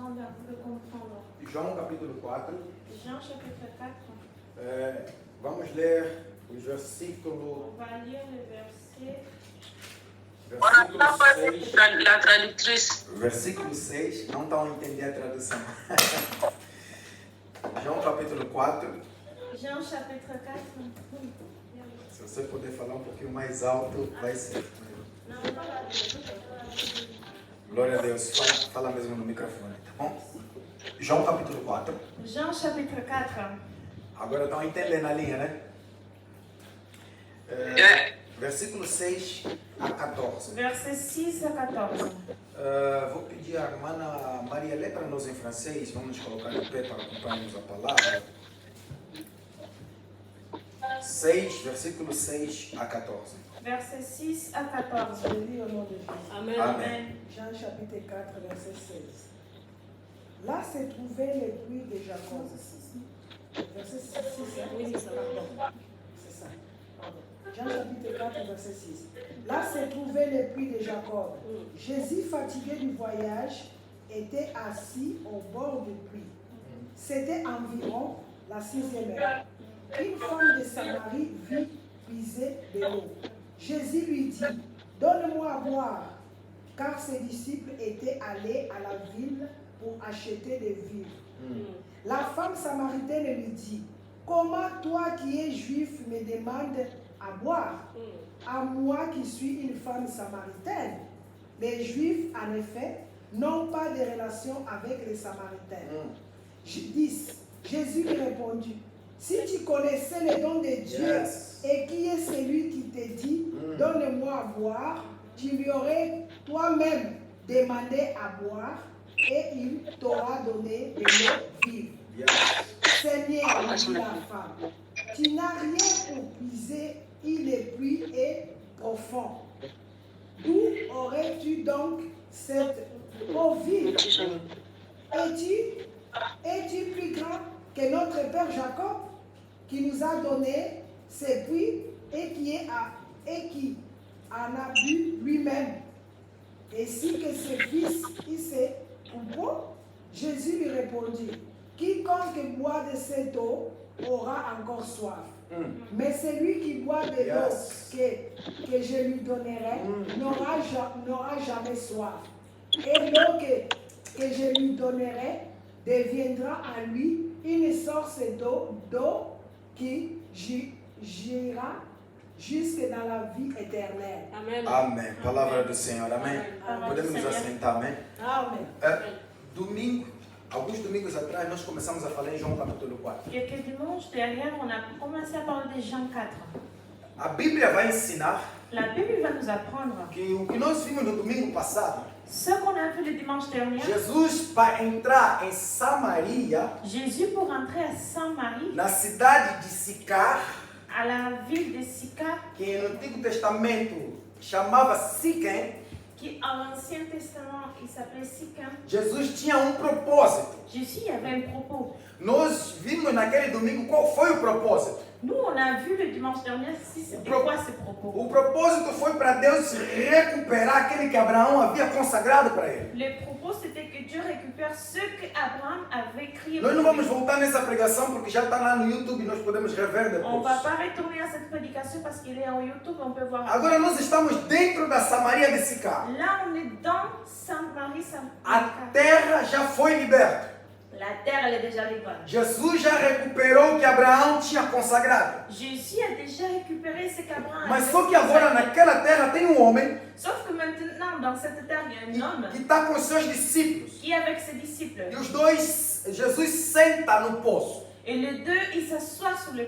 rendre à vous de comprendre. João capítulo 4. Jean chapitre 4, Vamos ler os versículos. on va lire le verset. La tradutrice. Versículo 6. Não estão a entender a tradução. João capítulo 4. Jean chapitre 4. Se você puder falar um pouquinho mais alto, vai ser. Non, non, Glória a Deus. Fala mesmo no microfone, tá bom? João capítulo 4. Jean chapitre 4. Agora estão entendendo a linha, né? Versículo 6 a 14. Verset 6 à 14. Vou pedir à irmã Maria, lê para nós em francês. Vamos colocar de pé para acompanharmos a palavra. 6, versículo 6 a 14. Verset 6 à 14. Je lis au nom de Jésus. Amen. Amen. Jean chapitre 4, verset 16. Là se trouvait les puits de Jacob. Verset 6, Oui, c'est ça. pardon. C'est ça. Pardon. Jean chapitre 4, verset 6. Là se trouvaient les puits de Jacob. Jésus, fatigué du voyage, était assis au bord du puits. C'était environ la 6e heure. Une femme de Samarie vit puiser de l'eau. Jésus lui dit, donne-moi à boire, car ses disciples étaient allés à la ville pour acheter des vivres. La femme samaritaine lui dit, comment toi qui es juif me demandes à boire, à moi qui suis une femme samaritaine? Les juifs, en effet, n'ont pas de relation avec les samaritains. 10. Jésus lui répondit, si tu connaissais le don de Dieu, Yes. et qui est celui qui te dit, donne-moi à boire, tu lui aurais toi-même demandé à boire, et il t'aura donné de l'eau vive. Yes. Seigneur, dit la femme, tu n'as rien pour puiser, le puits est profond. D'où aurais-tu donc cette eau vive? Es-tu plus grand que notre père Jacob, qui nous a donné ces puits et qui en a bu lui-même, ainsi que ses fils et ses troupeaux? Jésus lui répondit, quiconque boit de cette eau aura encore soif. Mais celui qui boit de l'eau que je lui donnerai n'aura jamais soif. Et l'eau que je lui donnerai deviendra en lui une source d'eau qui gira jusque dans la vie éternelle. Amen. Amém. Palavra do Senhor. Amém. Amém. Podemos nos assentar, amém? Amen. Alguns domingos atrás, nós começamos a falar em João capítulo 4. Quelques dimanches derrière, on a commencé à parler de Jean 4. A Bíblia vai ensinar La Bible va nous apprendre que o que nós vimos no domingo passado, ce qu'on a vu le dimanche dernier. Jesus, para entrar em Samaria, Jésus, pour entrer à Saint-Marie, na cidade de Sicar, à la ville de Sychar, que no Antigo Testamento chamava Siquém, qui en l'Ancien Testament, il s'appelait Sychar. Jesus tinha um propósito. Jésus, il y avait un propos. Nós vimos naquele domingo qual foi o propósito. Nous, on a vu le dimanche dernier si c'était quoi ce propos. O propósito foi para Deus recuperar aquele que Abraão havia consagrado para ele. Le propos, c'était que Dieu récupère ce qu'Abraham avait crié. Nós não vamos voltar nessa pregação porque já está lá no YouTube e nós podemos rever On ne va depois. pas retourner à cette prédication parce qu'il est en YouTube, on peut voir. Agora nós estamos dentro da Samaria de Sicar. Là, on est dans Sainte-Marie. A terra já foi liberta. La terre, elle est déjà libre. Jesus já recuperou o que Abraão tinha consagrado. Jésus a déjà récupéré ce qu'Abraham Mas avait só que agora consacré. naquela terra tem um homem Sauf que maintenant, dans cette terre, il y a un homme que está com seus discípulos. qui est avec ses disciples. E os dois, Jesus senta no poço. Et les deux, ils s'assoient sur le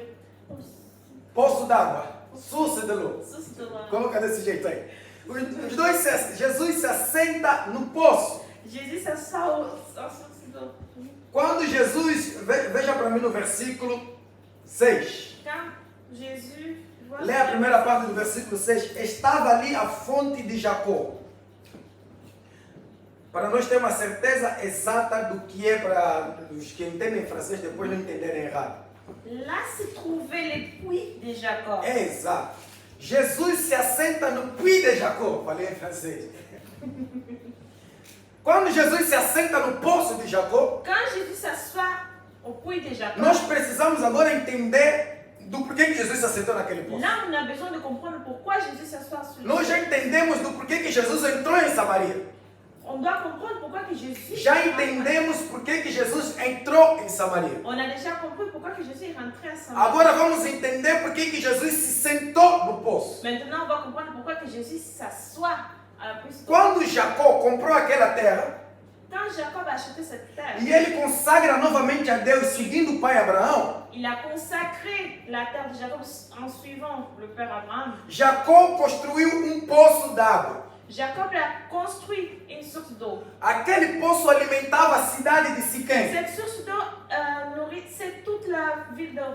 Poço d'água. Source de l'eau. source de l'eau. Coloca desse jeito aí. Os dois, Jesus se assenta no poço. Jésus s'assoit au source d'eau. Quando Jesus, veja para mim no versículo 6. Quand Jésus voit Lê a primeira parte do versículo 6. Estava ali a fonte de Jacó. Para nós ter uma certeza exata do que é, para os que entendem francês depois não entenderem errado. là se trouvaient les puits de Jacob. É exato. Jesus se assenta no puits de Jacó. Falei em francês. Quando Jesus se assenta no poço de Jacó, Quand Jésus s'assoit au puits de Jacob, nós precisamos agora entender do porquê que Jesus se assentou naquele poço. là on a besoin de comprendre pourquoi Jésus s'assoit sur le Nós puits. já entendemos do porquê que Jesus entrou em Samaria. On doit comprendre pourquoi que Jésus... Já entendemos porquê que Jesus entrou em Samaria. On a déjà compris pourquoi que Jésus est rentré à Samarie. Agora vamos entender porquê que Jesus se sentou no poço. Maintenant, on va comprendre pourquoi que Jésus s'assoit à la puissance. Quando Jacó comprou aquela terra Quand Jacob a acheté cette terre, e ele consagra novamente a Deus, seguindo o pai Abraão, il a consacré la terre de Jacob en suivant le père Abraham. Jacó construiu um poço d'água. Jacob a construit une source d'eau. Aquele poço alimentava a cidade de Siquém. Cette source d'eau nourrissait toute la ville d'eau.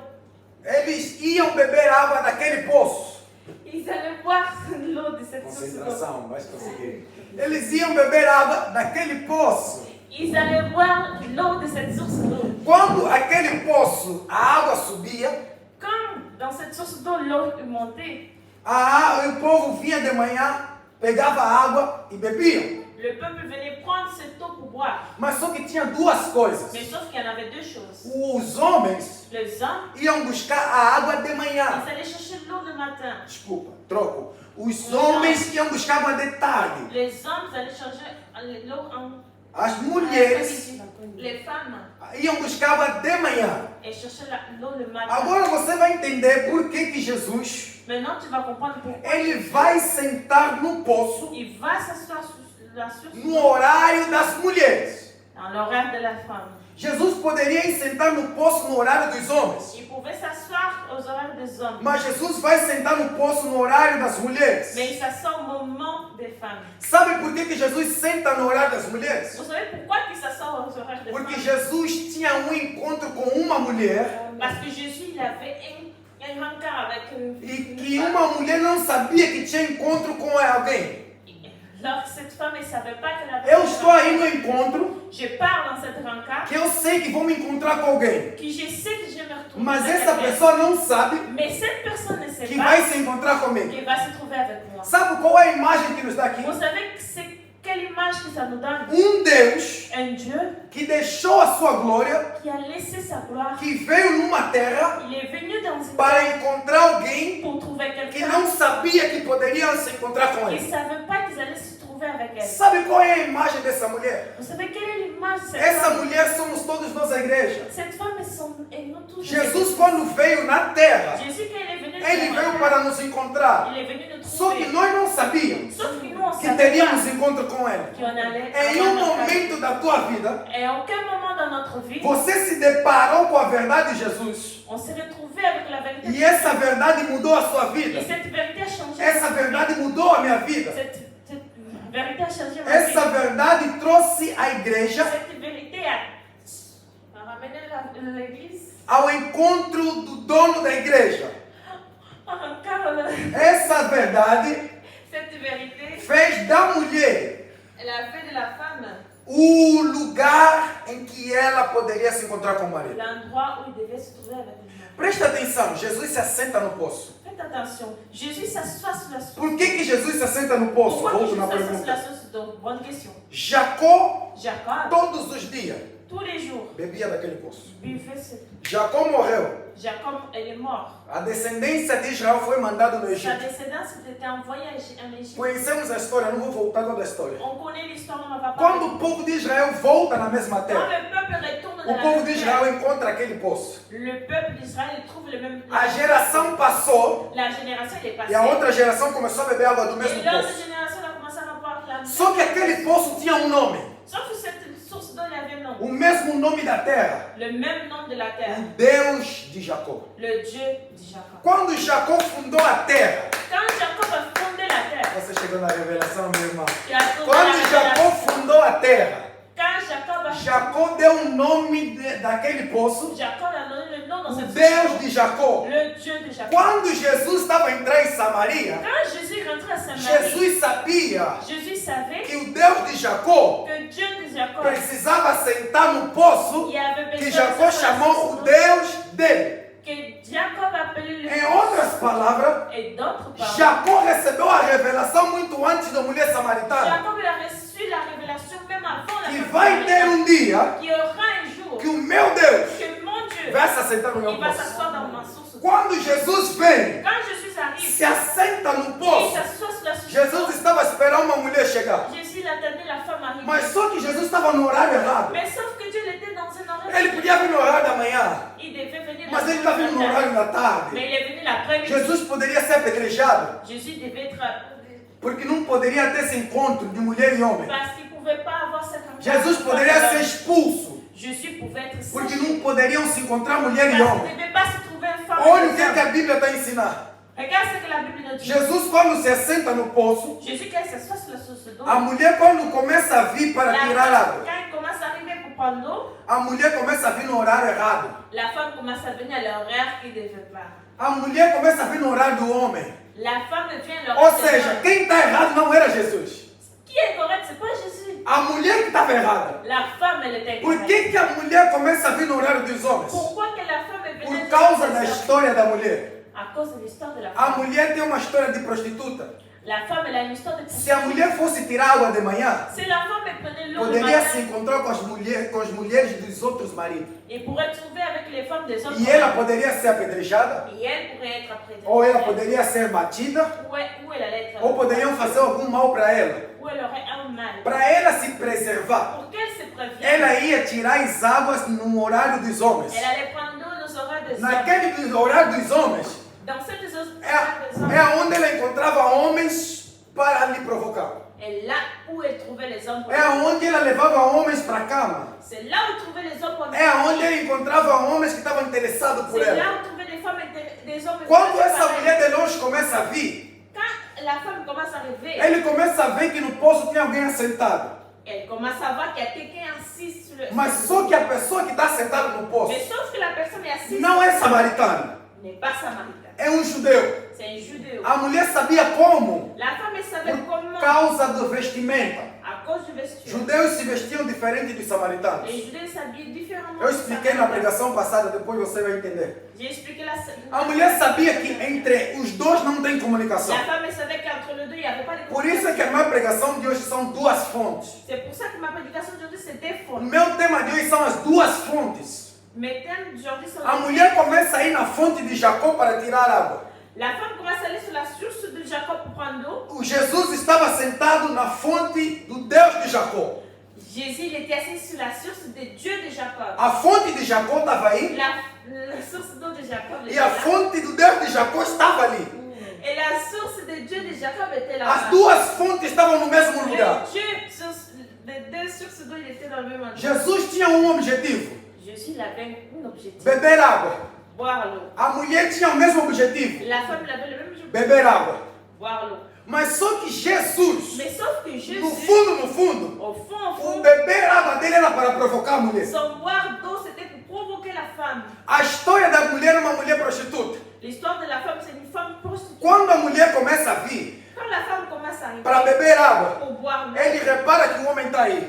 Eles iam beber água daquele poço. Ils allaient boire l'eau de cette source d'eau. Concentração, vai conseguir. Eles iam beber água daquele poço. Ils allaient boire l'eau de cette source d'eau. Quando aquele poço, a água subia, Quand dans cette source d'eau, l'eau est montée, o povo vinha de manhã, pegava a água e bebiam. le peuple venait prendre cette eau pour boire. Mas só que tinha duas coisas. Mais sauf qu'il y en avait deux choses. Os homens Les hommes, iam buscar a água de manhã. ils allaient chercher l'eau le matin. Desculpa, troco. Os homens iam buscar água de tarde. Les hommes allaient chercher l'eau en As mulheres après-midi. Les femmes iam buscar água de manhã. elles cherchaient l'eau le matin. Agora você vai entender por que Jesus Maintenant, tu vas comprendre pourquoi ele vai sentar no poço il va s'asseoir sur la source no horário das mulheres. dans l'horaire de la femme. Jesus poderia ir sentar no poço no horário dos homens. Il pouvait s'asseoir aux horaires des hommes. Mas Jesus vai sentar no poço no horário das mulheres. Mais il s'assoit au moment des femmes. Sabe por que Jesus senta no horário das mulheres? Vous savez pourquoi il s'assoit aux horaires des Porque femmes? Jesus tinha um encontro com uma mulher Parce que Jésus, il avait un rencard avec e que uma mulher não sabia que tinha encontro com alguém. Alors, cette femme, elle ne savait pas qu'elle avait Eu estou aí no encontro Je pars dans cette rencard, que eu sei que vou me encontrar com alguém. que je sais que je vais me retrouver Mas avec essa quelqu'un. pessoa não sabe Mais cette personne ne sait que pas vai se encontrar comigo. qu'elle va se trouver avec moi. Sabe qual é a imagem que nos dá aqui? Vous savez que c'est quelle image que ça nous donne? Deus Un Dieu que deixou a sua glória, qui a laissé sa gloire. que veio numa terra Il est venu dans une para terre encontrar alguém pour trouver que quelqu'un não sabia que poderia se encontrar com qui ne ele. savait pas qu'ils allaient se trouver avec elle. Sabe qual é a imagem dessa mulher? Vous savez quelle est l'image de cette Essa femme? mulher somos todos nós, a igreja. Cette femme est nous tous. Jesus, quando veio na terra, Jésus, quand il est venu, ele sur veio la para terre, nos encontrar. il est venu nous Só que trouver. nós não sabíamos Sauf que nous, on que savait teríamos pas encontro com ele. qu'on allait Em avoir um notre vie. momento da tua vida, Et à aucun moment dans notre vie, você se deparou com a verdade de Jesus. on s'est retrouvé avec la vérité. E essa verdade mudou a sua Et vida. cette vérité a changé. Essa verdade mudou a minha vida. Cette vérité a changé ma Essa vie. verdade trouxe a igreja Cette vérité a ramené l'église ao encontro do dono da igreja. encore. Essa verdade Cette vérité, fez da mulher elle a fait de la femme o lugar em que ela poderia se encontrar com o marido. l'endroit où il devait se trouver avec le mari. Presta atenção, Jesus se assenta no poço. Faites attention, Jésus s'assoit sur la source. Por que Jesus se assenta no poço? Pourquoi Volto Jésus na s'assoit sur la pergunta. source d'eau? Bonne question. Jacó, Jacob, todos os dias, tous les jours, bebia daquele poço. buvait cette eau. Jacó morreu. Jacob, elle est mort. A descendência de Israel foi mandada no Sa Egito. descendance était envoyée en Égypte. Conhecemos a história, não vou voltar toda a história. On connaît l'histoire, on ne va pas Quando parler. o povo de Israel volta na mesma Quand terra, le peuple retourne o dans la povo de terre, Israel encontra aquele poço. le peuple d'Israël trouve le même. A geração passou La génération elle est passée. e a outra geração começou a beber água do Et mesmo l'autre poço. génération a commencé à boire la même. Só que aquele poço tinha um nome. Sauf que cette source d'eau, il avait un nom. O mesmo nome da terra. Le même nom de la terre. O Deus de Jacó. Le Dieu de Jacob. Quando Jacó fundou a terra, Quand Jacob a fondé la terre, você chegou na revelação, meu irmão. tu as trouvé Quando la Jacó révélation. fundou a terra, Quand Jacob a Jacó deu um nome daquele poço, Jacob a donné le nom dans o cette Deus source. de Jacó. Le Dieu de Jacob. Quando Jesus estava a entrar em Samaria, Quand Jésus rentrait à Samarie, Jesus sabia Jésus savait que o Deus de Jacó que Dieu de Jacob, precisava sentar no poço il avait que besoin Jacó de chamou o Deus dele. que Jacob appelait le Em outras palavras, et d'autres paroles. Jacó recebeu a revelação muito antes da mulher samaritana. Jacob il a reçu la révélation même avant la Que femme vai ter samaritaine, um dia qui sentar no meu Il va poço. s'asseoir dans ma source. Quando Jesus vem, Quand Jésus arrive, se assenta no il poço. s'assoit sur la source. Jesus estava esperando uma mulher chegar. Jésus il attendait la femme arriver. Mas só que Jesus estava no horário errado. Mais sauf que Dieu était dans un horaire. Ele podia vir no horário da manhã, Il devait venir mas ele está vindo no horário da tarde. Mais il est venu l'après-midi. Jesus poderia ser apedrejado, Jésus devait être. porque não poderia ter esse encontro de mulher e homem. Parce qu'il ne pouvait pas avoir cette rencontre. Jesus poderia ser expulso, Jésus pouvait être porque séché. não poderiam se encontrar mulher e Parce qu'il homem. ne devait pas se trouver une femme. Olha o et que, un é que a homme. Bíblia está a ensinar. Regarde ce que la Bible nous dit. Jesus, quando se assenta no poço, Jésus, quand il s'assoit sur la source d'eau, a mulher, quando começa a vir para tirar água, quand il commence à arriver pour prendre l'eau, a mulher começa a vir no horário errado. la femme commence à venir à l'horaire qu'il ne devait pas. A mulher começa a vir no horário do homem. La femme vient à Ou l'horaire de seja, l'homme. quem está errado não era Jesus. Qui est correct, c'est pas Jésus. A mulher que estava errada. La femme, elle était Por correcte. que, que a mulher começa a vir no horário dos homens? Pourquoi que la femme est venue Por causa da história da mulher. À cause de l'histoire de la A femme. mulher tem uma história de prostituta. La femme, elle a une histoire de Se a mulher fosse tirar água de manhã, Si la femme elle prenait l'eau le poderia matin, se encontrar com as mulheres dos outros maridos. elle pourrait trouver avec les femmes des autres. E ela poderia ser apedrejada, Et elle pourrait être après. ou ela poderia ser batida, Où elle allait être. ou poderiam fazer algum mal para ela. Où elle aurait un mal. Para ela se preservar, Pour qu'elle se prévienne, ela ia tirar as águas no horário dos homens. elle allait prendre l'eau nos horaires des hommes. Naquele horário dos homens, Dans cette horaires des hommes, é onde ela encontrava homens para lhe provocar. et là où elle trouvait les hommes. É onde ela levava homens para a cama. C'est là où elle trouvait les hommes. pour- É onde ela encontrava homens que estavam interessados por C'est ela. là où elle trouvait des femmes des hommes. Quando intéressés essa par elle. mulher de longe começa a vir, Quand la femme commence à rêver, ele começa a ver que no poço tinha alguém assentado. elle commence à voir qu'il y a quelqu'un assis sur le. Mas só que a pessoa que está sentada no poço Mais sauf que la personne est assise. não é samaritana, N'est pas samaritaine. é um judeu. C'est un judéo. A mulher sabia como, La femme, elle savait comment. por causa do vestimenta. À cause du vesture. Judeus se vestiam diferente dos samaritanos. Les judéos s'habillent différemment. Eu des expliquei na samaritains. pregação passada, depois você vai entender. J'ai expliqué la A mulher sabia que entre os dois não tem comunicação. La femme, elle savait qu'entre les deux, il n'y avait pas de Por isso é que a minha pregação de hoje são duas fontes. C'est pour ça que ma prédication d'aujourd'hui, c'est des O fonds. meu tema de hoje são as duas fontes. Mes thèmes d'aujourd'hui sont A mulher começa a ir na fonte de Jacó para tirar água. La femme commence à aller sur la source de Jacob pour prendre l'eau. O Jesus estava sentado na fonte do Deus de Jacó. Jésus, il était assis sur la source de Dieu de Jacob. A fonte de Jacó estava aí La source d'eau de Jacob était e a là. fonte do Deus de Jacó estava ali. Et la source de Dieu de Jacob était là. As duas fontes estavam no mesmo lugar. Les deux sources d'eau, ils étaient dans le même endroit. Jesus tinha um objetivo: Jésus, il avait un objectif. beber água. Boire l'eau. A mulher tinha o mesmo objetivo: La femme, il avait le même objectif. beber água. Boire l'eau. Mas só que Jesus, Mais sauf que Jésus, no fundo, au fond, o beber água dele era para provocar a mulher. son boire d'eau, c'était pour provoquer la femme. A história da mulher é uma mulher prostituta. L'histoire de la femme, c'est une femme prostituée. Quando a mulher começa a vir Quand la femme commence à arriver para beber água, pour boire l'eau, ele repara que o homem está aí.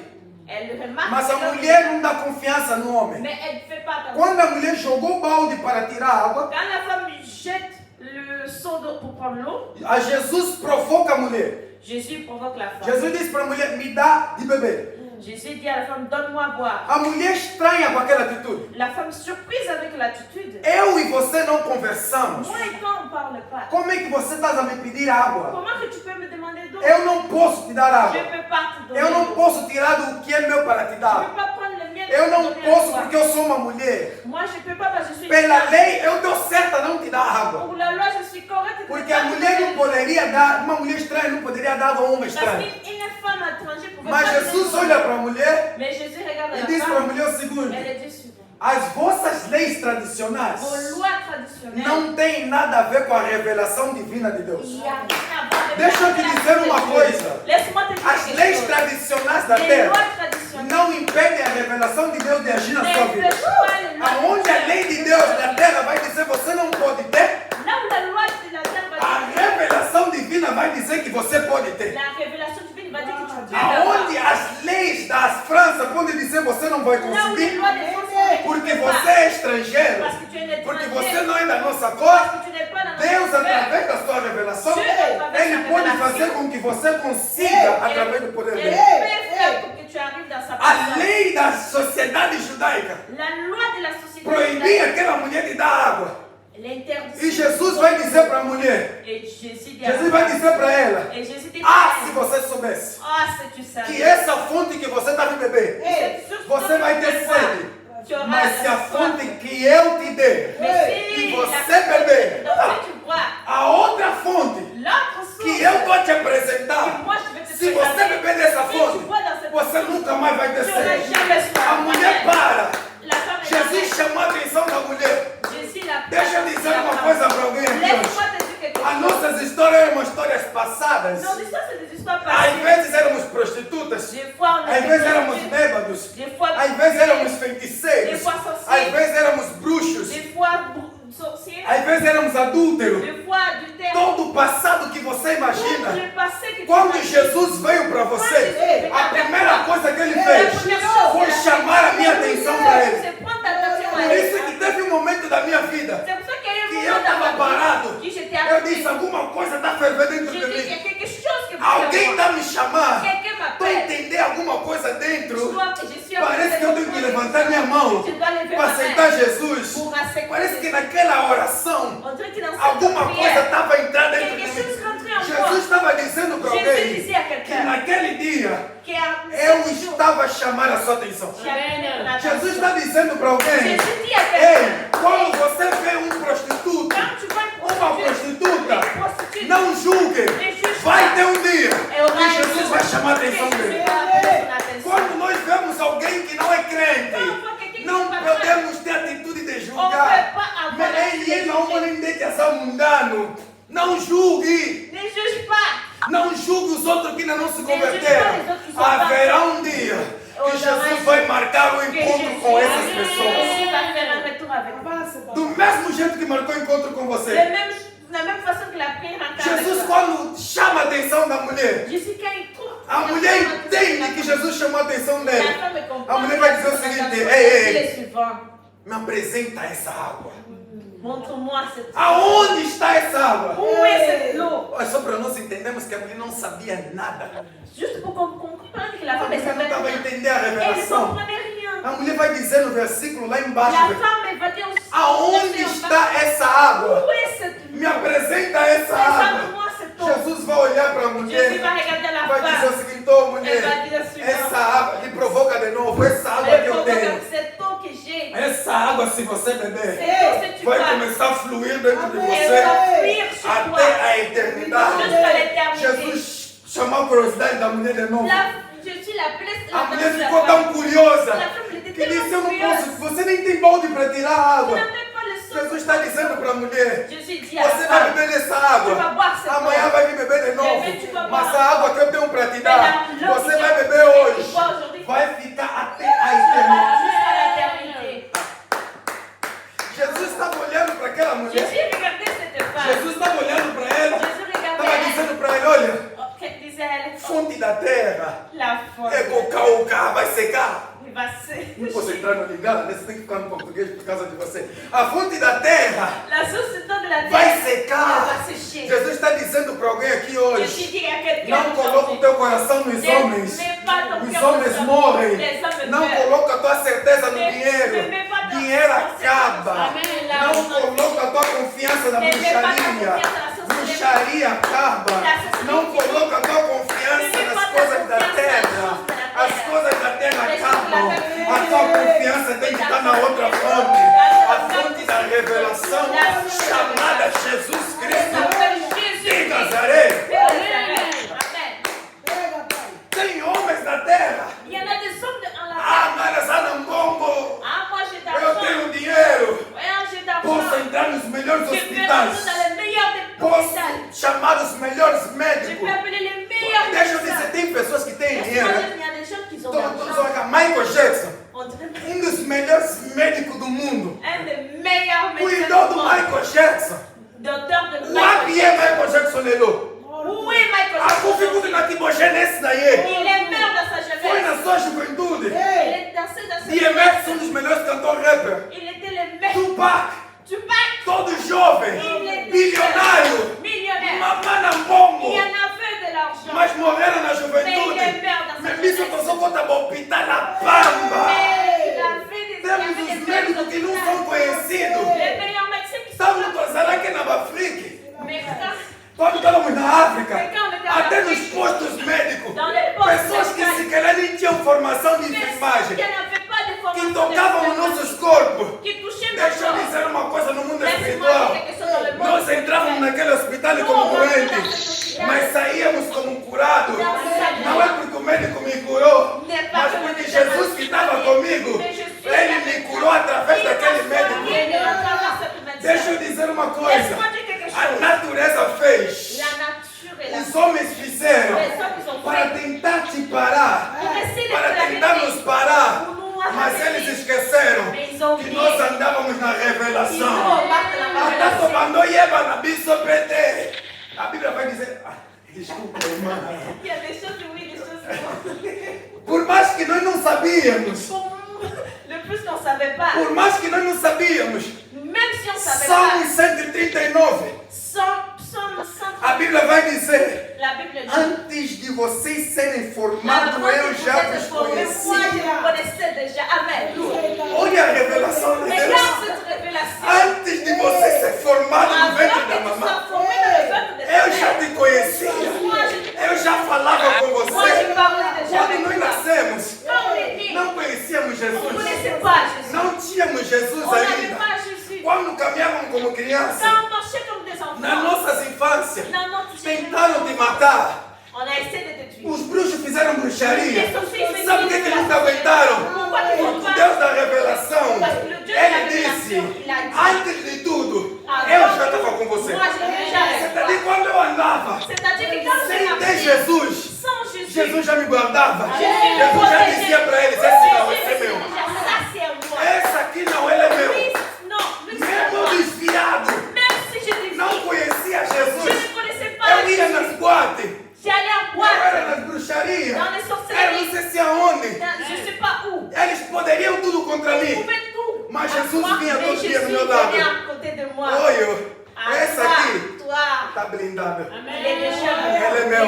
elle remarque Mas a que l'homme- mulher não dá confiança no homem. mais elle ne fait pas attention. Quando a mulher jogou o balde para tirar água, Quand la femme jette le seau d'eau pour prendre l'eau, a Jesus provoca a mulher. Jésus provoque la femme. Jesus disse para a mulher: me dá de beber. Jésus dit à la femme, donne-moi à boire. A mulher estranha com aquela atitude. La femme surprise avec l'attitude. Eu e você não conversamos. Moi et toi, on ne parle pas. Como é que você está a me pedir água? Comment que tu peux me demander d'eau? Eu não posso te dar Je água. ne peux pas te donner Eu não d'eau. posso tirar do que é meu para te Je ne dar. peux pas prendre le mien. Eu et te não donner à posso toi. porque eu sou uma mulher. Moi, je ne peux pas parce que je suis Pela femme. lei, eu dou certo a não te dar água. Pour la loi, je suis correcte. Porque a mulher não poderia dar, uma mulher estranha não poderia dar água a um homem Parce estranho. qu'une femme étrangère pouvait Mas pas Jesus donner olha d'eau. para a mulher Mais Jésus regarde e la diz para a femme. mulher o seguinte: Elle dit suivant. as vossas leis tradicionais Vos lois traditionnelles. não têm nada a ver com a revelação divina de Deus. Il y a rien à voir avec Deixa eu la te dizer révélation uma de Dieu. coisa. Laisse-moi te dire As quelque leis chose. tradicionais da Les terra lois traditionnelles não impedem a revelação de Deus de agir na sua vida. n'empêchent pas les lois Aonde a lei de Deus da terra vai dizer você não pode ter, Là où la loi de la terre va a dire, revelação divina vai dizer que você pode ter. la révélation divine va dire que tu peux Aonde l'avoir. as leis da França podem dizer você não vai Là où les conseguir, lois des France vont dire porque que tu peux você pas. é estrangeiro, Parce que tu es un porque étranger. você não é da nossa Parce cor. que tu n'es pas dans notre Deus, cœur. através da sua revelação, Dieu, à travers Ele sa pode révélation, fazer com que você consiga através do poder Elle dele. peut faire pour que tu arrive dans sa A personne. lei da sociedade judaica La loi de la société proibia judaïque, aquela mulher de dar água. l'interdiction. E Jesus vai dizer para a mulher, Et Jésus dit Jesus vai dizer para ela, Et Jésus dit ah, se você soubesse ah, si tu savais. que essa fonte que você está a beber, C'est sur você toi vai que ter tu bois. sede. Tu auras Mas se a la soif. fonte que eu te der, Mais si e la você fonte beber, dont tu bois, a outra fonte l'autre source que eu estou a te que apresentar, moi je vais te se você présenter, beber dessa si tu fonte, bois dans cette você source, nunca mais vai ter tu n'auras sede. jamais soif. A mulher para. La femme est Jesus arrêtée. chamou a atenção da mulher. Jésus l'a Deixa eu dizer uma coisa para alguém aqui Laisse-moi hoje. te dire quelque As chose. nossas histórias eram histórias passadas. Nos histoires, c'est des histoires Às passées. vezes éramos prostitutas. Des fois, on Às était vezes éramos prostituées. bêbados. Des fois, Às vezes éramos feiticeiros. Des fois sorciers. Às vezes éramos bruxos. Des fois, sorciers. Às vezes éramos adúlteros. Des fois, adultère. Todo o passado que você Tout imagina. le passé que tu Quando imagines. Jesus veio para você, a primeira coisa que ele fez foi chamar a minha atenção para ele. C'est prendre ta attention à Por elle. isso que teve um momento da minha vida C'est pour ça qu'il y a eu que un eu moment dans estava ma parado. vie que j'étais Eu arrêtée. disse, alguma coisa está fervendo dentro Je de dis, il y a mim. quelque chose que Alguém está a me chamar. Quelqu'un Estou a m'appelle. entender alguma coisa Je dentro. suis Parece que eu tenho que levantar minha mão Je dois lever para ma aceitar main Jesus. pour accepter. Parece que naquela oração On dirait que dans cette alguma coisa prière, estava entrando dentro de quelque chose mim. rentrait en Jesus moi. estava dizendo para Jésus alguém disait à que quelqu'un naquele dia qui a eu ce jour, estava a chamar a sua atenção. qui a pris ton attention. Jesus está dizendo para alguém, Jésus dit à ei, quelqu'un, quando você vê prostituto, quand tu vois uma prostituta, une prostituée, não julgue. Vai ter um dia que Jesus vai chamar a atenção dele. Quando nós vemos alguém que não é crente, não podemos ter atitude de julgar. Ele não pode que é mundano. Não julgue. Ne juge pas. Não julgue os outros que ainda não se converteram. Haverá um dia que Jesus vai marcar o encontro com essas pessoas. Jésus va faire un retour avec toi. Avance, papa. Do mesmo jeito que marcou o encontro com De você. la même façon que la prière en Jesus, quando chama a atenção da mulher, Jésus, quand il trouve, a mulher entende que Jesus chamou a atenção la dela. femme comprend. A mulher vai dizer o seguinte, Il ei, est suivant. me apresenta essa água. Montre-moi cette Aonde está essa água? Où est cette eau? É só para nós entendermos que a mulher não sabia nada. Juste pour qu'on comprenne que la A femme ne mulher não savait estava a rien. entender a Elle ne revelação. comprenait rien. A mulher vai dizer no versículo lá embaixo, La femme, elle va dire aussi. aonde está essa água? Où est cette Me apresenta essa água. Présente-moi cette eau. Jesus vai olhar para a Jésus mulher, va regarder la vai dizer o femme. seguinte, ô Elle mulher, va dire le suivant. essa água, lhe provoca de novo, essa água que Elle eu provoque tenho. cette eau que j'ai. Essa água, se você beber, Cette eau, si tu vai bois, começar a fluir dentro de Amém. elle você va fuir sur toi. até a eternidade. Jusqu'à l'éternité. Jesus chamou a curiosidade da mulher de novo. Jésus l'appelait A mulher la ficou femme. tão curiosa La femme, elle était que disse, eu tellement não posso, curieuse. você nem tem balde para tirar a Tu água. n'as même pas le sang. Jesus está dizendo para a mulher, Jésus dit à la você vai femme, beber dessa tu vas água. boire cette Amanhã eau. vai vir beber de novo. Demain, tu vas Mas boire. a água que eu tenho para te Mais dar, l'eau você que vai tu- beber tu hoje. bois aujourd'hui, Vai ficar até a tu vas eternidade. jusqu'à l'éternité. Jesus estava olhando para aquela mulher. Jésus regardait cette femme. Jesus estava olhando para ela. Jésus Estava regardait dizendo para ele, olha, elle. Oh, qu'elle disait elle? fonte da terra. La folle. É cocauca, vai secar. Il va se... Não posso entrar no ligado, você tem que ficar no português por causa de você. A fonte da terra La source d'eau de la terre. vai Elle secar. va sécher. Jesus está dizendo para alguém aqui hoje, Jésus dit à quelqu'un não coloca o teu coração nos homens. Os homens morrem. Não coloca a tua certeza no dinheiro. Dinheiro acaba. Não coloca a tua confiança na bruxaria. Bruxaria acaba. Não coloca a tua confiança nas coisas da terra. As coisas da terra acabam. A tua confiança tem que estar na outra fonte. A fonte da revelação chamada Jesus Cristo de Nazaré. Amen. Pega, pai. Tem homens da terra. Il y en a des hommes en la Ah, terre. Marazanambongo. Ah, moi j'ai Eu d'argent. tenho dinheiro. Ah, j'ai Posso d'argent. entrar nos melhores Je peux rentrer hospitais. dans les meilleurs des Posso hôpitaux. chamar os melhores Je médicos. peux appeler les meilleurs Deixa eu médecins. dizer, tem pessoas que têm Est-ce dinheiro. qu'il Né? y a des gens qui ont Todos d'argent? Michael Jackson, On dirait um dos melhores médicos do mundo. un des meilleurs médecins Cuidou du do monde. Michael Jackson. Docteur de O Michael. que é Michael Jackson lelo? Où est Michael A Jackson? configo na timogenese daí. Il est mort dans sa Foi jeunesse. na sua juventude. Il Ei, est dansé dans sa DMX, um jeunesse. dos melhores cantores rapper. Il était le meilleur. Tupac, Tupac. todo jovem, Il était bilionário. millionnaire. Mamana Mbongo. Il y en avait de l'argent. Mas morreram na Mais il juventude. est mort dans sa Me disse bicho passou conta do hospital na Pamba. Temos os médicos que não são conhecidos. Estamos todos aqui na África. Quando estávamos na África, até nos postos médicos, pessoas que se calhar nem tinham formação de enfermagem, que tocavam os nossos corpos. Deixa eu dizer uma coisa no mundo espiritual. Nós entrávamos naquele hospital como doentes, mas saíamos como curados. Não é porque o médico me curou, mas porque Jesus que estava comigo, Ele me curou através daquele médico. Deixa eu dizer uma coisa. A natureza fez. Os homens fizeram para tentar te parar, para tentar nos parar. Mas eles esqueceram que nós andávamos na revelação. A Bíblia vai dizer. Desculpa, irmã. Por mais que nós não sabíamos. Por mais que nós não sabíamos. Salmo 139. A Bíblia vai dizer, antes de vocês serem formados, eu já vos conheci. Olha a revelação de Deus. Antes de você ser formado no ventre da mamãe, eu já te conhecia. Eu já falava com você. Quando nós nascemos, não conhecíamos Jesus. Não tínhamos Jesus ainda. Quando caminhávamos como criança, nas nossas infâncias, tentaram te matar. Os bruxos fizeram bruxaria. Sabe o que eles não aguentaram? O Deus da revelação, Ele disse, antes de tudo, eu já estava com você. Você quando eu andava sem ter Jesus, Jesus já me guardava. Jesus já dizia para eles, esse não, esse é meu. Esse aqui não, ele é meu. Mesmo desviado, não conhecia Jesus. Eu ia nas boates. Eu era nas bruxarias. Eu não sei se aonde. Eles poderiam tudo contra mim. Mas Jesus vinha todo dia do meu lado. Olha, essa aqui está blindada. Ela é meu.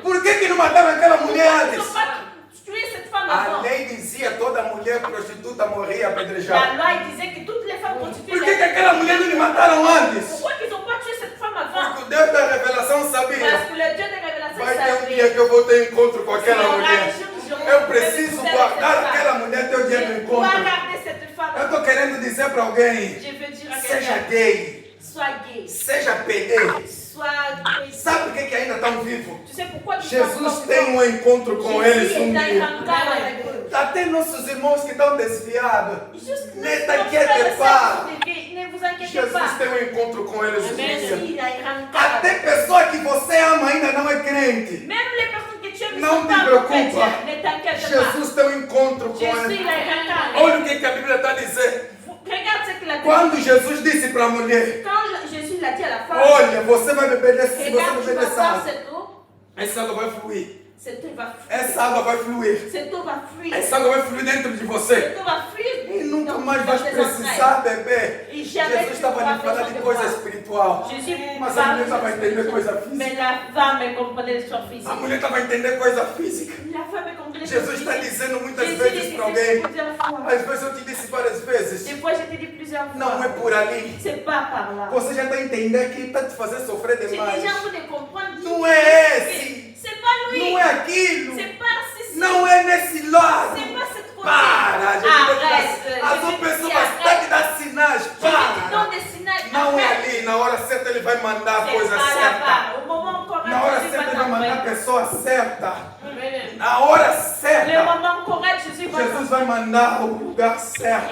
Por que não mataram aquela mulher antes? A lei dizia que toda mulher prostituta morria apedrejada. Por que aquela mulher não lhe mataram antes? Porque o Deus da revelação sabia. Vai ter um dia que eu vou ter encontro com aquela mulher. Eu preciso guardar aquela mulher até o dia do encontro. Eu estou querendo dizer para alguém, seja gay, seja PD. Sabe por que ainda estão vivos? Jesus tem um encontro com eles um dia. Até nossos irmãos que estão desviados, nem t'inquiète pas. Jesus tem um encontro com eles um dia. Até pessoa que você ama ainda não é crente. Não te preocupa. Jesus tem um encontro com eles. Olha o que a Bíblia está dizendo. Quando Jesus disse para a mulher, olha, você vai beber dessa água. Essa água vai fluir. Essa água vai fluir. Essa água vai fluir dentro de você. E nunca mais vai precisar beber. Jesus estava lhe falando de coisa espiritual. Mas a mulher estava a entender coisa física. A mulher estava a entender coisa física. Jesus está dizendo muitas vezes para alguém. Às vezes eu te disse várias vezes. Não é por ali. Você já está a entender que está te fazendo sofrer demais. Não é esse. Não é aquilo. Não é nesse lado. Para. As pessoas estão te dando sinais. Para. Não é ali. Na hora certa ele vai mandar a coisa certa. Na hora certa ele vai mandar a pessoa certa. Na hora certa. Jesus vai mandar o lugar certo.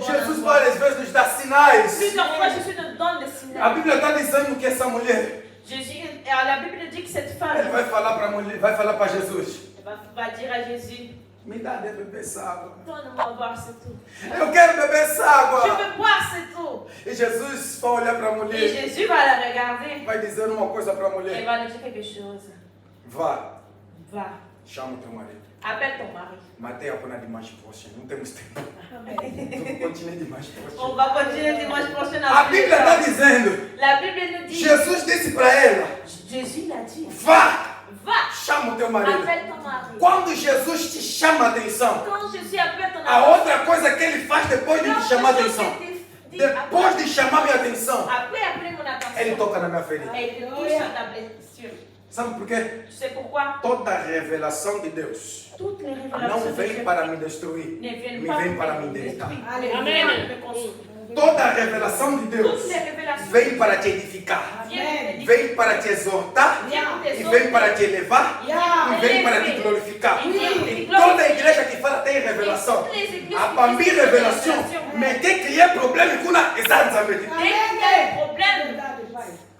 Jesus várias vezes nos dá sinais. A Bíblia está dizendo que essa mulher, la Bible dit que cette femme, ele vai falar para a mulher, vai falar para Jesus. Va dire à Jésus, me dá de beber essa água. Donne-moi boire, c'est tout. Eu quero beber essa água. Je veux boire, c'est tout. E Jesus vai olhar para a mulher. Et Jésus va la regarder. Vai dizer uma coisa para a mulher. Il va lui dire quelque chose. Vá. Va. Chama o teu marido. Appelle ton mari. Matei a pona dimanche prochain. Não temos tempo. Continue dimanche prochain. On va continuer dimanche prochain. A Bíblia está dizendo. La Bible nous dit. Jesus disse para ela. Jésus l'a dit. Vá. Va. chama o teu marido. Appelle ton mari. Quando Jesus te chama a atenção, Quand Jésus appelle ton a mari, outra coisa que ele faz depois de te chamar a atenção, depois de chamar minha atenção, après mon attention, ele toca na minha ferida. et il touche à ta blessure. Sabe por quê? Tu sais pourquoi? Toda a revelação de Deus Toutes les não révélations de vem Dieu para me destruir, ne viennent me pas vem para pour me me endireitar. détruire. Alléluia. Viennent me construire. Toda a revelação de Deus Toutes les révélations vem para te edificar, viennent vem para te exortar, e vem para te elevar, e vem para te glorificar. E toda a igreja que fala tem revelação. A Pambi revelação, mas que cria problema com a exatamente. Dès qu'il y a un problème,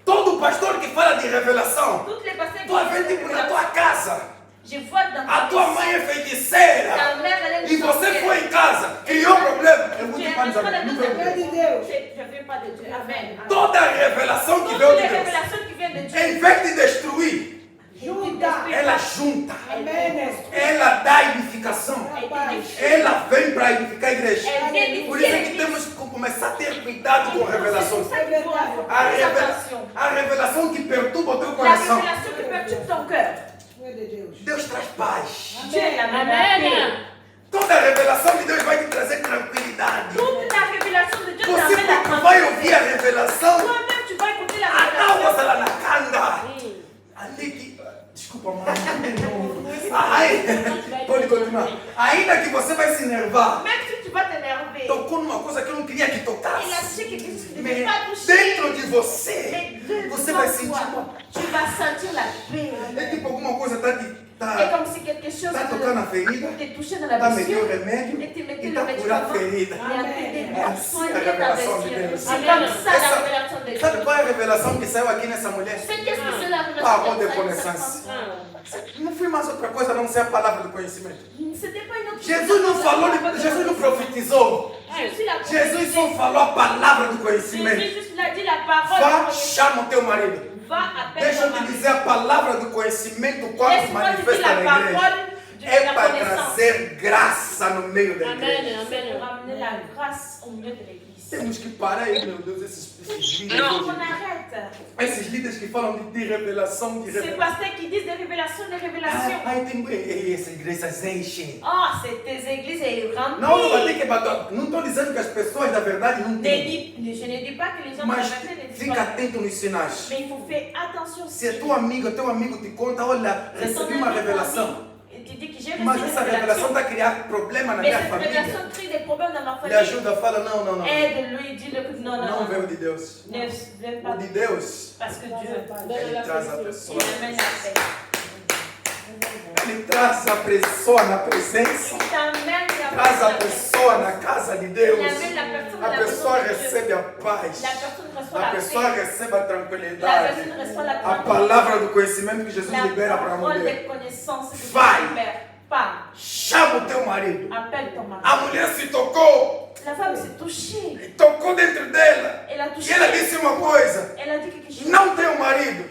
Todo pastor que fala de revelação, toutes les personnes tu vê tipo na tua casa, je vois dans a tua mãe é feiticeira, ta mère, elle est e você foi em casa, criou problema. Eu vou Tu te es falar, en train não de veio te Deus. Je ne veux pas de Dieu. Amen. Toda a revelação que Toutes veio les de Deus, révélations qui viennent de Dieu, em vez de destruir, Junta. ela junta, Amém. ela dá edificação, ela vem para edificar a igreja. Por isso é que temos que começar a ter cuidado com revelações. A revelação que perturba o teu La coração. révélation qui perturbe ton cœur. Deus traz paz. Dieu est la même. Toda a revelação de Deus vai te trazer tranquilidade. Toute la révélation de Dieu Você t'amène la tu vai ouvir a revelação. Toi-même, tu vas écouter la A révélation. tábua lá na canga. Ali que... Desculpa, mãe. Ai, pode continuar. Ainda que você vai se enervar. Même si tu vas t'énerver, Tocou numa coisa que eu não queria que il a tocasse. touché quelque chose que tu ne Mas peux pas toucher. dentro de você, Mais dentro você de vai toi, sentir uma... tu vas sentir la paix. É tipo alguma coisa Et tá comme si quelque chose tocando na ferida, te touchait dans la tá metendo o blessure. remédio Et tu mettais e le tá curando a médicament. ferida. Et après, É tu assim soigner a ta revelação de blessure. Deus. C'est comme ça la révélation de Sabe Dieu. qual é a revelação que saiu aqui nessa mulher? C'est qu'est-ce que c'est la Parole de révélation de connaissance. Dieu? Não foi mais outra coisa a não ser a palavra do conhecimento. C'était pas une autre Jesus não falou, Jesus não profetizou. Jésus l'a Jesus só falou a palavra do conhecimento. Jésus l'a dit la parole. Vá, du chama o teu marido. Va, appelle Deixa ton eu te mari. dizer, a palavra do conhecimento, quando Laisse-moi te dire manifesta la na igreja, parole de é la para connaissance. trazer graça no meio da igreja. C'est pour amener la grâce au milieu de l'église. Temos que parar aí, meu Deus, esses líderes. Não. On arrête. Esses líderes que falam de revelação, de Ces revelação. pasteurs qui disent des révélations. Ai, tem essa igreja enchem. Oh, c'est tes églises et remplies. Não vai ter que bater. Não estou dizendo que as pessoas da verdade não têm. Je ne dis pas que les gens de la Mas vérité ne disent fica pas. atento nos sinais. Mais il faut faire attention. Se a tua amiga, teu amigo te conta, olha, recebi uma revelação. Et tu dis que j'ai reçu Mas une essa revelação está a criar problema na Mais minha cette família. révélation crée des problèmes dans ma Ele famille. ajuda, fala, não, não, não. Aide-lui, dis-le que non, non, Não non. veio de Deus. Ne viens O pas. de Deus, Parce que Dieu, ele traz a pessoa. il amène la paix. Ele traz a pessoa na presença. Il t'amène la Traz a paix. pessoa na casa de Deus. Il amène la personne A à la pessoa maison de Dieu. recebe a paz. La personne reçoit A la pessoa paix. recebe a La tranquilidade. personne reçoit la A tranquillité. palavra do conhecimento que Jesus La libera para a parole mulher. de connaissance que Dieu Vai. libère. Pas. Chama o teu marido. Appelle ton mari. A mulher se tocou. La femme s'est touchée. E tocou dentro dela. Elle a E touché. ela disse uma coisa. Elle a dit quelque chose. Não tenho marido.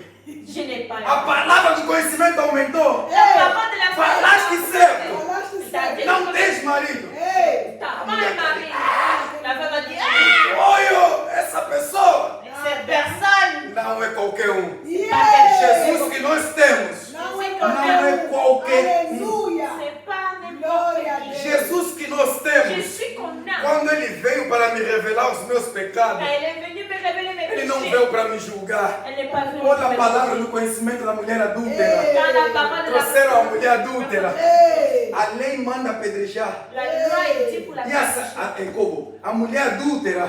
Je n'ai pas. A palavra do conhecimento aumentou. La parole de la Falaste certo. C'est-à-dire Não tens marido. ta mère est mariée. La femme a dit, ah, Olha, essa pessoa cette personne. não é qualquer um. Jesus Jesus que nós temos Não é não é qualquer um. Aleluia. C'est pas n'importe Glória a qui. Deus. Jesus que nós Je temos, suis qu'on a. quando ele veio para me revelar os meus pecados, Elle est venue me révéler mes ele não péchés. veio para me julgar. Elle n'est pas venue Olha a me palavra révéler. do conhecimento da mulher adúltera. Dans la parole de la Trouxeram a mulher adúltera. Ei. A lei manda apedrejar. La loi est dit pour la E a mulher adúltera,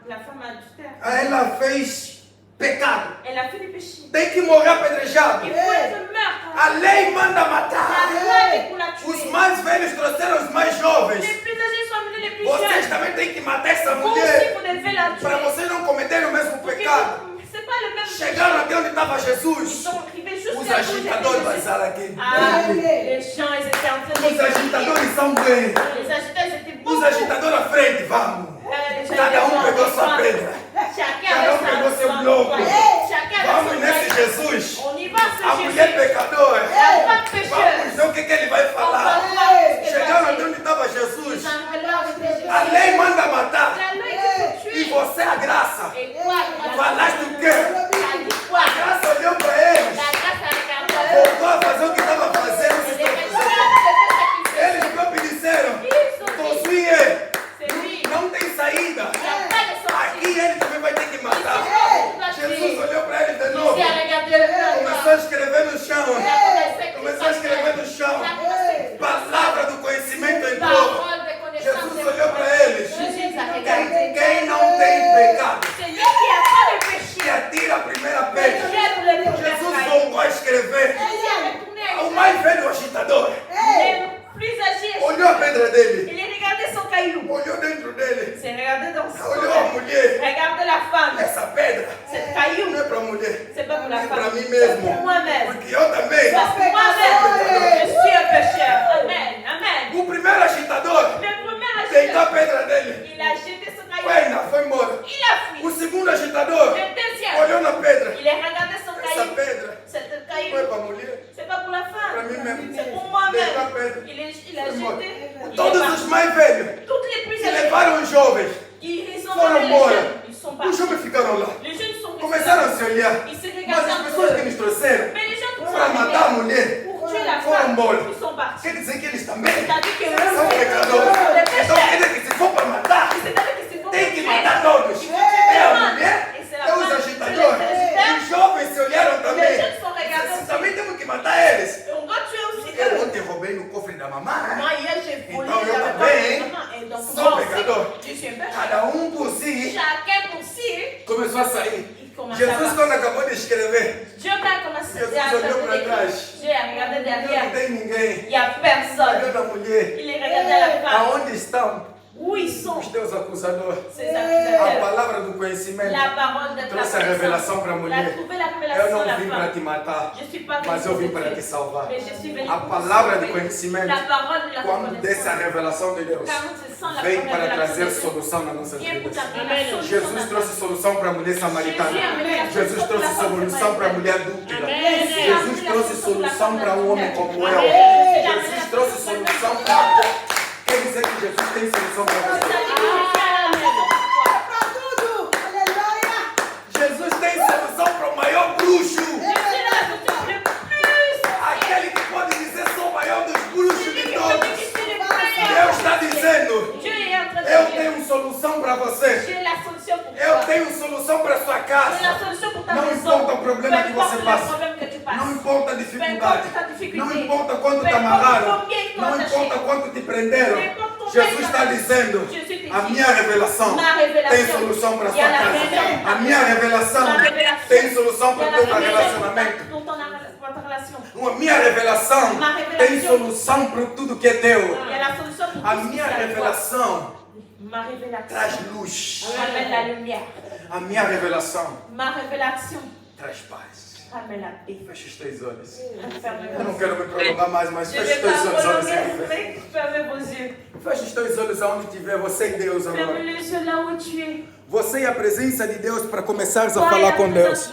La femme adultère. ela fez pecado. Elle a fait du péché. Tem que morrer apedrejado. Il faut être meurtre. A lei manda La matar. loi est pour la Os tuer. mais velhos trouxeram os mais jovens. Les plus âgés sont amenés les plus Vocês jeunes. também têm que matar essa Vous aussi, mulher vous devez la para tuer. vocês não cometerem o mesmo Porque pecado. c'est pas le même Chegaram até onde estava Ils Jesus. sont arrivés juste Os là où agitadores j'étais. passaram aqui. Ah, les gens, ils étaient en train Os agitadores são bem. Les agiteurs, ils étaient Os agitadores à frente, vamos. Les gens, Cada ils um étaient pegou en sua train. pedra. Chacun Cada um avait pegou sa- seu son bloco. poids. Chacun avait Vamos son nesse poids. Jesus. On y va, A ce mulher Jésus. pecadora. La femme pécheuse. Vamos ver o que ele vai On va falar. voir ce qu'elle va Chegaram até dire. onde estava Jesus. Ils arrivent là avec les A lei manda matar. La loi est pour E tuer. você, a graça. Et quoi? Falaste o quê? Elle a dit quoi? A graça olhou para eles. La grâce a regardé. Voltou a fazer o que estava jeté son caillou. Olhou dentro dele. C'est regarder dans son Olhou a mulher. Regarde la femme. Essa pedra Cette caillou. não é para a mulher. C'est pas pour la É para femme. mim C'est mesmo. pour moi-même. Porque eu também. Parce que moi-même, je suis un pécheur. Amen. Amen. O primeiro agitador Le premier deitou a acheteur, pedra dele. il a jeté son caillou. Foi embora. Il a O fui. segundo agitador Le deuxième, olhou na pedra. il a regardé son Essa caillou. pedra Cette não é caillou, para a mulher. c'est pas pour la Para femme. mim mesmo. C'est pour Deitou a moi-même. pedra. Il a Foi embora. jeté. Il est Todos parti. os mais velhos Toutes les plus que âgées, levaram os jovens ils sont foram allés les embora. jeunes. Ils sont Os partis. jovens ficaram lá. Les jeunes sont restés Começaram là. a se olhar. Ils se Mas regardaient as entre pessoas que eux. nos trouxeram Mais les gens qui sont para matar a arrivés mulher pour tuer la foram femme, embora. ils sont partis. Quer dizer que eles também C'est-à-dire que são eux, pecadores. les Então pécheurs. quer dizer que se for para matar, C'est-à-dire que c'est pour tem que tuer. matar todos. É a mulher, é os agitadores. E os jovens se olharam Les também. jeunes sont regardés aussi. Também temos que matar eles. On doit tuer aussi Eu eux. ontem roubei no cofre da mamãe. Moi, hier, j'ai volé Então, eu la também maman. Et donc, sou moi aussi, pecador. je suis un pécheur. Cada por si Chacun pour si, começou a sair. il commence Jesus, à quando acabou de escrever, Dieu a commencé Jesus à olhou para regarder. trás. Dieu a regardé não derrière. tem ninguém. Il n'y a personne. Olhou na mulher. Il est regardé à la femme. Aonde estão Où ils sont, os teus acusadores? ces A accusateurs? palavra do conhecimento La parole de la trouxe a revelação para a Il a mulher. trouvé la Eu révélation à não la vim para femme. te matar, Je suis pas mas eu vim venu pour para te te tuer. salvar. Mais je suis venu A pour palavra te de sauver. conhecimento, La parole de la quando desce a reconnaissance. revelação de Deus, Quand on se sent la vem parole para de la trazer reconnaissance, solução nas nossas vient pour vidas. t'amener la solution Jesus dans trouxe ta vie. solução para a mulher samaritana. Jesus trouxe solução para a mulher adúltera. Jesus trouxe solução para um homem como eu. Jesus trouxe solução para... Quer dizer que Jesus tem solução para você. Para tudo. Aleluia. Jesus tem solução para o maior bruxo. Aquele que pode dizer sou o maior dos bruxos de todos. Deus está dizendo, eu tenho solução para você. Eu tenho solução para sua casa. Não importa o problema que você passa. Não importa a dificuldade. Não importa quanto te amarraram. Não importa quanto te prenderam. Jesus está dizendo, a minha revelação tem solução para sua casa. A minha revelação tem solução para o teu relacionamento. A minha revelação tem solução para tudo que é teu. A minha revelação traz luz. A minha revelação traz paz. Feche os teus olhos. Eu não quero me prolongar mais, mas feche os teus olhos onde você estiver. Feche os teus olhos aonde estiver, você e Deus agora. Você e a presença de Deus para começares a falar com Deus.